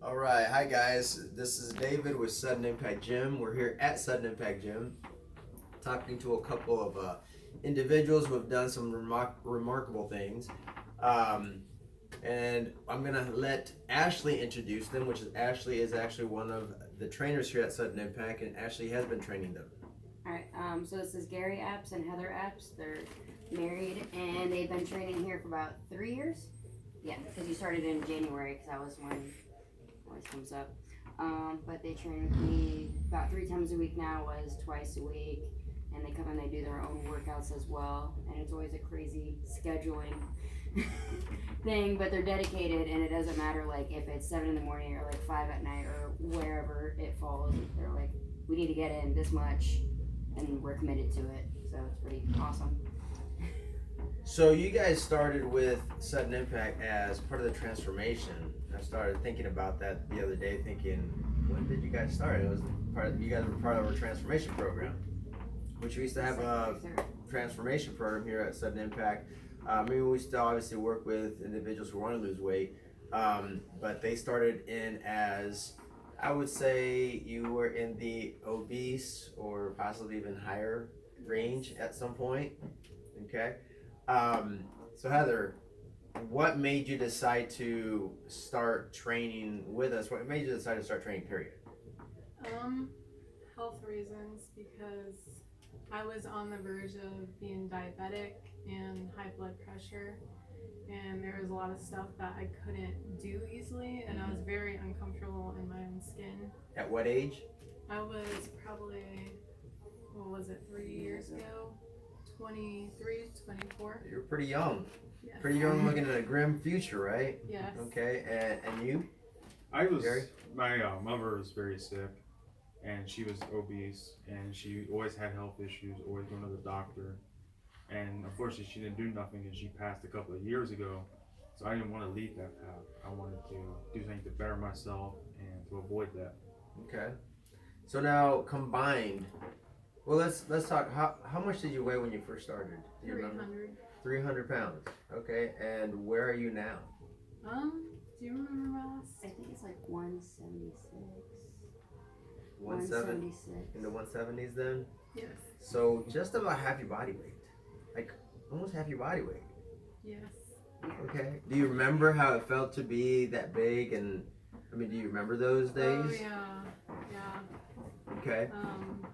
All right, hi guys. This is David with Sudden Impact Gym. We're here at Sudden Impact Gym, talking to a couple of individuals who have done some remarkable things. Um, and I'm gonna let Ashley introduce them, which is Ashley is actually one of the trainers here at Sudden Impact, and Ashley has been training them. All right, so this is Gary Epps and Heather Epps. They're married and they've been training here for about 3 years. Yeah, because you started in January, because that was when it always comes up. But they train with me about 3 times a week now, was twice a week. And they come and they do their own workouts as well. And it's always a crazy scheduling thing, but they're dedicated, and it doesn't matter like if it's 7 in the morning or like 5 at night or wherever it falls. They're like, we need to get in this much, and we're committed to it. So it's pretty awesome. So you guys started with Sudden Impact as part of the transformation. I started thinking about that the other day, thinking, when did you guys start? It was you guys were part of our transformation program, which we used to have a transformation program here at Sudden Impact. Maybe we still obviously work with individuals who want to lose weight, but they started in as, I would say you were in the obese or possibly even higher range at some point. Okay. So Heather, what made you decide to start training with us? What made you decide to start training, period? Health reasons, because I was on the verge of being diabetic and high blood pressure, and there was a lot of stuff that I couldn't do easily, and I was very uncomfortable in my own skin. At what age? I was probably, 3 years ago? 23, 24. You're pretty young. Yes. Pretty young, looking at a grim future, right? Yes. Okay, and you? I was, Gary? my mother was very sick, and she was obese, and she always had health issues, always going to the doctor, and unfortunately she didn't do nothing, and she passed a couple of years ago. So I didn't want to lead that path. I wanted to do something to better myself and to avoid that. Okay. So now combined, well, let's talk. How much did you weigh when you first started? Do you remember? 300. 300 pounds. Okay, and where are you now? Do you remember my last? I think it's like 176. 176 in the 170s then. Yes. So just about half your body weight, like almost half your body weight. Yes. Okay. Do you remember how it felt to be that big? And I mean, do you remember those days? Oh yeah. Okay. Um,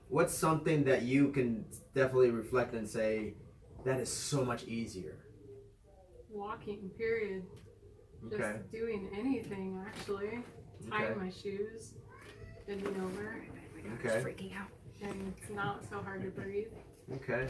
What's something that you can definitely reflect and say that is so much easier? Walking, period. Just Okay. doing anything, actually. Tying Okay. my shoes, bending over, Okay. Freaking out. and it's not so hard to breathe. Okay.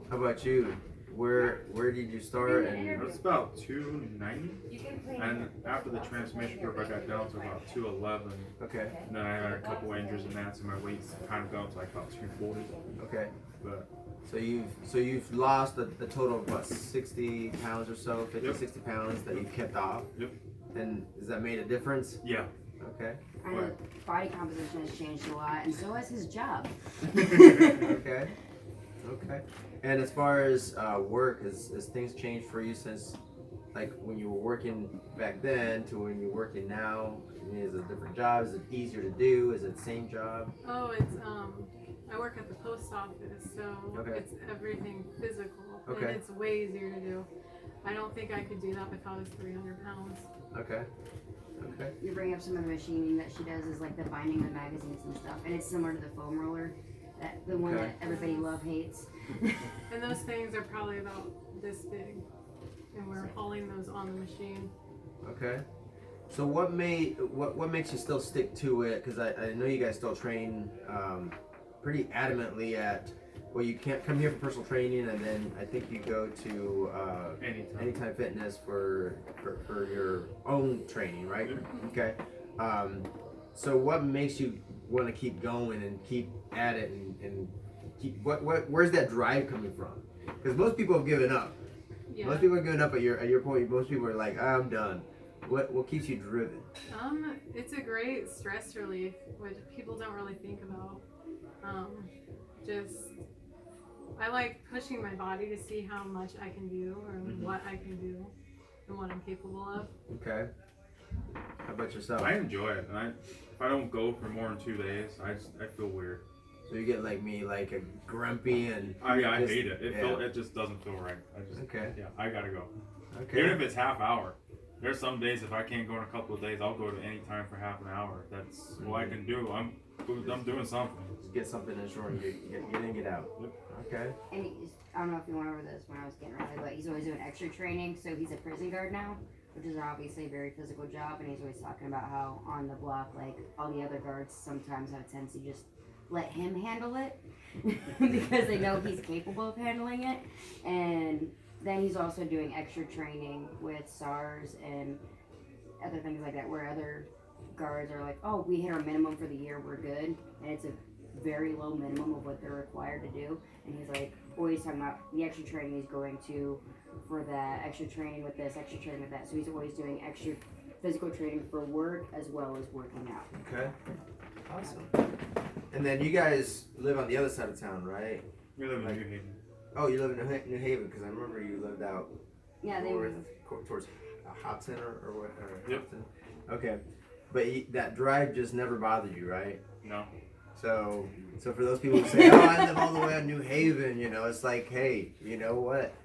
How about you? Where did you start? I And was about 290, and after the transformation group I got down to about 211, okay. and then I had a couple injuries in that, so my weight's kind of gone to like about 240. Okay. But So you've lost a total of what, 60 pounds or so, 50, Yep. 60 pounds that you've kept off. Yep. And has that made a difference? yeah. Okay. And body composition has changed a lot, and so has his job. Okay. Okay. And as far as work, has things changed for you since, like, when you were working back then to when you're working now? I mean, is it a different job? Is it easier to do? Is it the same job? Oh, it's I work at the post office, so Okay. it's everything physical, Okay. and it's way easier to do. I don't think I could do that if I was 300 pounds. Okay. Okay. You bring up some of the machining that she does, is like the binding the magazines and stuff, and it's similar to the foam roller, the one Okay. that everybody hates. And those things are probably about this big, and we're hauling those on the machine. Okay. So what makes you still stick to it? Because I know you guys still train pretty adamantly at, well, you can't come here for personal training, and then I think you go to Anytime Fitness for your own training, right? Yeah. Okay. So what makes you want to keep going and keep at it and keep where's that drive coming from? Because most people have given up. Yeah. Most people are giving up at your point. Most people are like, I'm done. What keeps you driven? It's a great stress relief, which people don't really think about. I like pushing my body to see how much I can do, or what I can do, and what I'm capable of. Okay. about yourself? I enjoy it. And if I don't go for more than 2 days, I feel weird. So you get like me, like a grumpy and. I just- hate it. yeah. It just doesn't feel right. Okay. Yeah, I gotta go. Okay. Even if it's half hour. There's some days if I can't go in a couple of days, I'll go to any time for half an hour. That's all I can do. I'm doing something. Just get something in short and get in, get out. Yep. Okay. And I don't know if you went over this when I was getting ready, but he's always doing extra training. So he's a prison guard now, which is obviously a very physical job. And he's always talking about how on the block, like all the other guards sometimes have a tendency to just let him handle it because they know he's capable of handling it. And then he's also doing extra training with SARS and other things like that, where other guards are like, oh, we hit our minimum for the year, we're good. And it's a very low minimum of what they're required to do. And he's like, always talking about the extra training he's going to for that, extra training with this, extra training with that. So he's always doing extra physical training for work as well as working out. Okay. Awesome. And then you guys live on the other side of town, right? We live in New Haven. Oh, you live in New Haven, because I remember you lived out Yeah, they north, towards Hobson or what? Or Yep. Hobson. Okay. But that drive just never bothered you, right? No. So for those people who say, oh, I live all the way in New Haven, it's like, hey, you know what?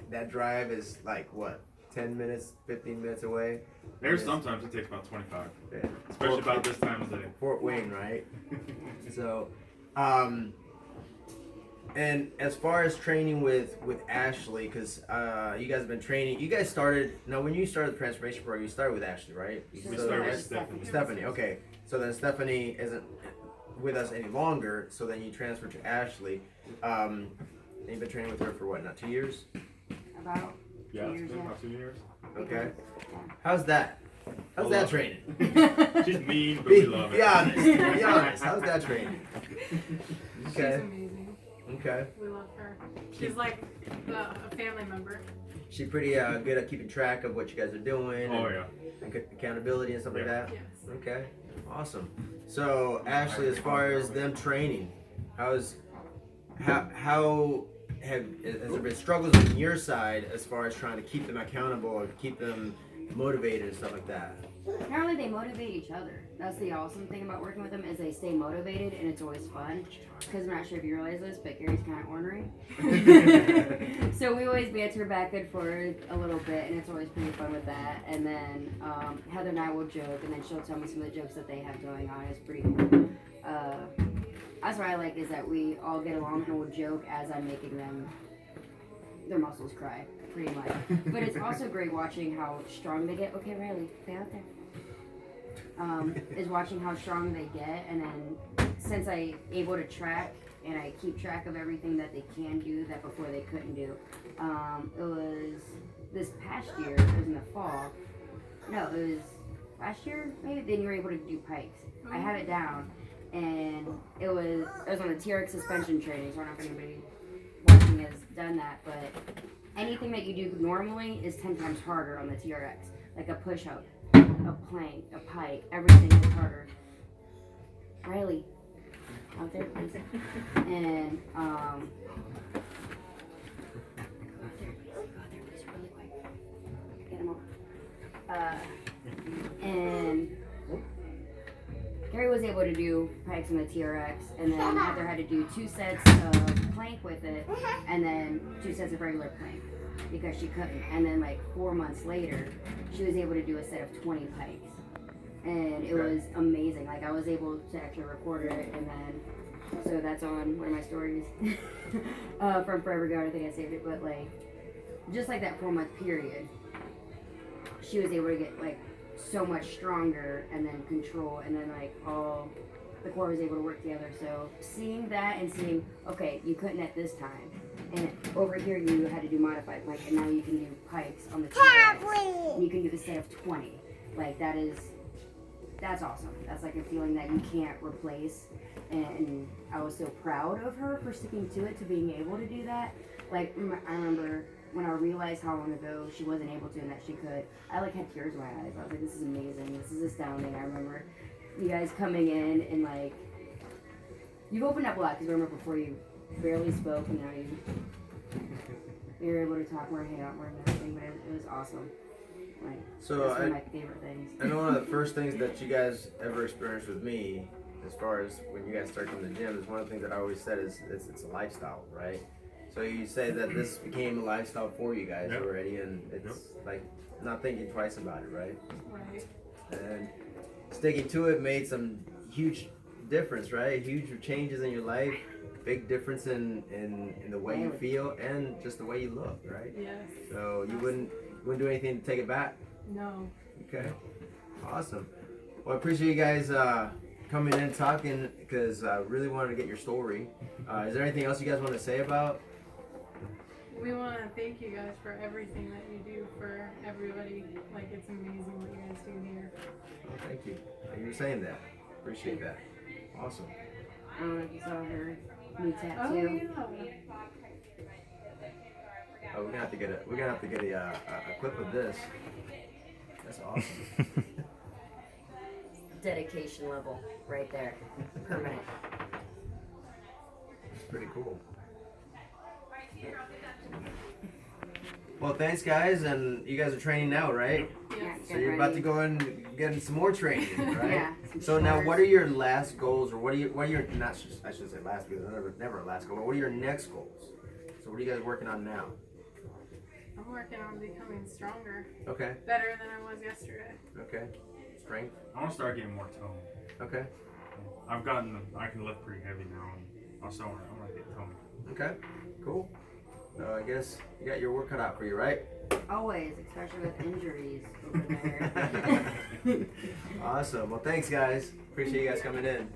That drive is like, what, 10 minutes, 15 minutes away? There's sometimes it takes about 25. Yeah. Especially about this time of day. Fort Wayne, right? So, and as far as training with Ashley, because you guys have been training, you guys started, when you started the transformation program, you started with Ashley, right? We So started that's with Stephanie. Stephanie, okay. So then Stephanie isn't with us any longer, so then you transferred to Ashley. And you've been training with her for what, now 2 years? About Yeah, 2 it's years, been yeah. about 2 years. Okay. How's that? How's that training? She's mean, but we love it. Be honest. Be honest. How's that training? She's Okay. amazing. Okay. We love her. She's like a family member. She pretty good at keeping track of what you guys are doing. Oh and, yeah. and accountability and stuff like that. Yes. Okay. Awesome. So Ashley, as far as them training, how has there been struggles on your side as far as trying to keep them accountable or keep them motivated and stuff like that? Not only they motivate each other. That's the awesome thing about working with them is they stay motivated and it's always fun. Because I'm not sure if you realize this, but Gary's kind of ornery. So we always banter back and forth a little bit, and it's always pretty fun with that. And then Heather and I will joke, and then she'll tell me some of the jokes that they have going on. It's pretty cool. That's what I like is that we all get along and we'll joke as I'm making their muscles cry, pretty much. But it's also great watching how strong they get. Okay, Riley, stay out there. Is watching how strong they get, and then since I'm able to track and I keep track of everything that they can do that before they couldn't do. It was this past year, it was in the fall. No, it was last year, maybe. Then you were able to do pikes. I have it down, and it was on the TRX suspension training, so I don't know if anybody watching has done that, but anything that you do normally is 10 times harder on the TRX. Like a push-up, a plank, a pike, everything is harder. Riley, out there, please. And, go out there, please, really quick. Get him over. And Gary was able to do pikes on the TRX, and then Heather had to do 2 sets of plank with it, and then 2 sets of regular plank, because she couldn't. And then like 4 months later, she was able to do a set of 20 pikes. And it was amazing. Like, I was able to actually record it, and then, so that's on one of my stories from forever ago. I think I saved it, but like, just like that 4-month period, she was able to get like so much stronger, and then control, and then like all the core was able to work together. So seeing that and seeing, okay, you couldn't at this time, and over here you had to do modified plank, and now you can do pikes on the TRX, and you can do the set of 20. Like, that's awesome. That's like a feeling that you can't replace, and I was so proud of her for sticking to it, to being able to do that. Like, I remember when I realized how long ago she wasn't able to and that she could, I like had tears in my eyes. I was like, this is amazing. This is astounding. I remember you guys coming in and like, you've opened up a lot, because remember before you barely spoke, and now you're able to talk more, hang out more, and everything. But it was awesome. Like, So that's one of my favorite things. I know one of the first things that you guys ever experienced with me, as far as when you guys start coming to the gym, is one of the things that I always said is it's a lifestyle, right? So you say that this became a lifestyle for you guys Yep. already, and it's like not thinking twice about it, right? Right. And sticking to it made some huge difference, right? Huge changes in your life, big difference in the way you feel and just the way you look, right? Yes. So you wouldn't do anything to take it back. No. Okay, awesome. Well, I appreciate you guys coming in and talking because I really wanted to get your story. Is there anything else you guys want to say about? We want to thank you guys for everything that you do for everybody. Like, it's amazing what you guys do here. Oh, thank you. You were saying that. Appreciate that. Awesome. I don't know if you saw her new Oh, tattoo. yeah. Oh, we're gonna have to get a clip of this. That's awesome. Dedication level right there. Permanent. It's pretty cool. Well, thanks guys, and you guys are training now, right? Yeah, So you're about to go and get some more training, right? Yeah. So now, what are your last goals, or what are your not? I shouldn't say last because there's never a last goal. But what are your next goals? So what are you guys working on now? I'm working on becoming stronger. Okay. Better than I was yesterday. Okay. Strength. I want to start getting more tone. Okay. I can lift pretty heavy now, and I want to get tone. Okay. Cool. So I guess you got your work cut out for you, right? Always, especially with injuries over there. Awesome. Well, thanks guys. Appreciate you guys coming in.